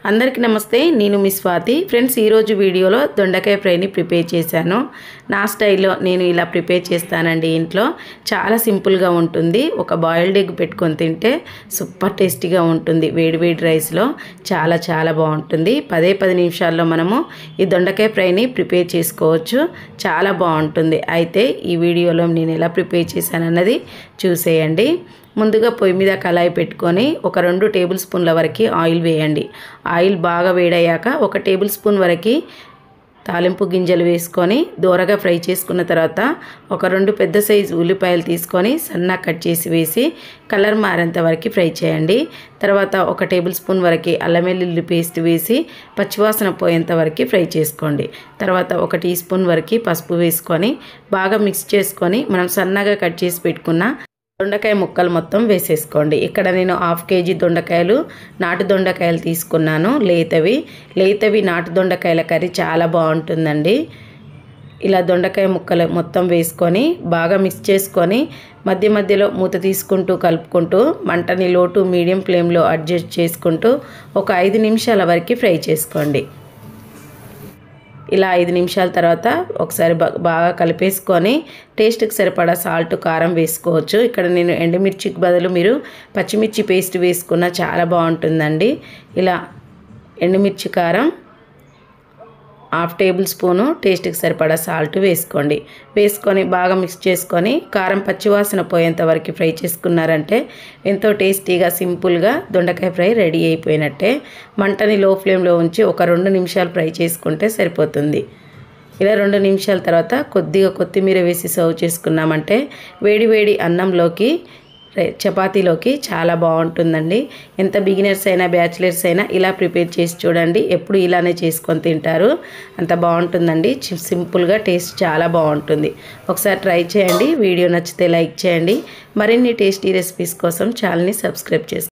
అందరికీ నమస్తే, నేను మీ స్వాతి. ఫ్రెండ్స్, ఈరోజు వీడియోలో దొండకాయ ఫ్రైని ప్రిపేర్ చేశాను. నా స్టైల్లో నేను ఇలా ప్రిపేర్ చేస్తానండి. ఇంట్లో చాలా సింపుల్గా ఉంటుంది. ఒక బాయిల్డ్ ఎగ్ పెట్టుకొని తింటే సూపర్ టేస్టీగా ఉంటుంది. వేడి వేడి రైస్లో చాలా బాగుంటుంది. 10 నిమిషాల్లో మనము ఈ దొండకాయ ఫ్రైని ప్రిపేర్ చేసుకోవచ్చు. చాలా బాగుంటుంది. అయితే ఈ వీడియోలో నేను ఎలా ప్రిపేర్ చేశానన్నది చూసేయండి. ముందుగా పొయ్యి మీద కళాయి పెట్టుకొని ఒక 2 టేబుల్ స్పూన్ల వరకు ఆయిల్ వేయండి. ఆయిల్ బాగా వేడయ్యాక 1 టేబుల్ స్పూన్ వరకు తాలింపు గింజలు వేసుకొని దోరగా ఫ్రై చేసుకున్న తర్వాత ఒక 2 పెద్ద సైజు ఉల్లిపాయలు తీసుకొని సన్నగా కట్ చేసి వేసి కలర్ మారేంత వరకు ఫ్రై చేయండి. తర్వాత 1 టేబుల్ స్పూన్ వరకు అల్లం వెల్లుల్లి పేస్ట్ వేసి పచ్చివాసన పోయేంత వరకు ఫ్రై చేసుకోండి. తర్వాత 1 టీ స్పూన్ వరకు పసుపు వేసుకొని బాగా మిక్స్ చేసుకొని మనం సన్నగా కట్ చేసి పెట్టుకున్న దొండకాయ ముక్కలు మొత్తం వేసేసుకోండి. ఇక్కడ నేను 1/2 కేజీ దొండకాయలు, నాటు దొండకాయలు తీసుకున్నాను. లేతవి నాటు దొండకాయల కర్రీ చాలా బాగుంటుందండి. ఇలా దొండకాయ ముక్కలు మొత్తం వేసుకొని బాగా మిక్స్ చేసుకొని మధ్యలో మూత తీసుకుంటూ కలుపుకుంటూ మంటని లో టు మీడియం ఫ్లేమ్లో అడ్జస్ట్ చేసుకుంటూ ఒక 5 నిమిషాల వరకు ఫ్రై చేసుకోండి. ఇలా 5 నిమిషాల తర్వాత ఒకసారి బాగా కలిపేసుకొని టేస్ట్కి సరిపడా సాల్ట్, కారం వేసుకోవచ్చు. ఇక్కడ నేను ఎండుమిర్చికి బదులు మీరు పచ్చిమిర్చి పేస్ట్ వేసుకున్న చాలా బాగుంటుందండి. ఇలా ఎండుమిర్చి కారం, 1/2 టేబుల్ స్పూను టేస్ట్కి సరిపడా సాల్ట్ వేసుకోండి. వేసుకొని బాగా మిక్స్ చేసుకొని కారం పచ్చివాసన పోయేంత వరకు ఫ్రై చేసుకున్నారంటే ఎంతో టేస్టీగా సింపుల్గా దొండకాయ ఫ్రై రెడీ అయిపోయినట్టే. మంటని లో ఫ్లేమ్లో ఉంచి ఒక 2 నిమిషాలు ఫ్రై చేసుకుంటే సరిపోతుంది. ఇలా 2 నిమిషాల తర్వాత కొద్దిగా కొత్తిమీర వేసి సర్వ్ చేసుకున్నామంటే వేడి అన్నంలోకి, చపాతీలోకి చాలా బాగుంటుందండి. ఎంత బిగినర్స్ అయినా బ్యాచిలర్స్ అయినా ఇలా ప్రిపేర్ చేసి చూడండి. ఎప్పుడు ఇలానే చేసుకొని తింటారు. అంత బాగుంటుందండి. సింపుల్గా టేస్ట్ చాలా బాగుంటుంది. ఒకసారి ట్రై చేయండి. వీడియో నచ్చితే లైక్ చేయండి. మరిన్ని టేస్టీ రెసిపీస్ కోసం ఛానల్ని సబ్స్క్రైబ్ చేసుకోండి.